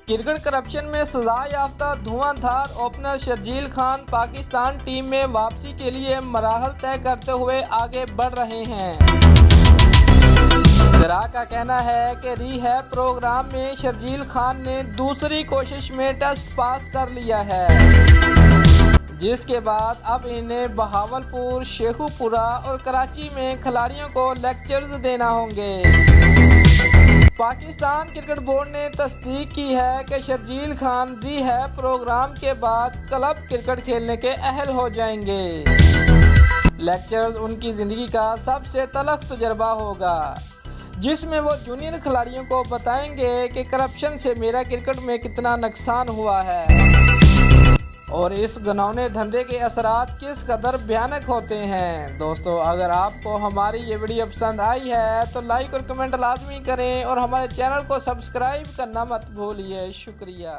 Cricket corruption में सजा याफ्ता धुआंधार ओपनर शर्जील खान पाकिस्तान टीम में वापसी के लिए मराहल तय करते हुए आगे बढ़ रहे हैं। जरा का कहना है कि रिहैब प्रोग्राम में शर्जील खान ने दूसरी कोशिश में टेस्ट पास कर लिया है, जिसके बाद अब इन्हें बहावलपुर, शेखुपुरा और कराची में खिलाड़ियों को लेक्चर्स देना होंगे। पाकिस्तान क्रिकेट बोर्ड ने तस्दीक की है कि शर्जील खान रिहैब प्रोग्राम के बाद क्लब क्रिकेट खेलने के अहल हो जाएंगे। लेक्चर्स उनकी ज़िंदगी का सबसे तलख तजुर्बा होगा, जिसमें वो जूनियर खिलाड़ियों को बताएंगे कि करप्शन से मेरा क्रिकेट में कितना नुकसान हुआ है और इस घिनौने धंधे के असरात किस कदर भयानक होते हैं। दोस्तों, अगर आपको हमारी ये वीडियो पसंद आई है तो लाइक और कमेंट लाजमी करें और हमारे चैनल को सब्सक्राइब करना मत भूलिए। शुक्रिया।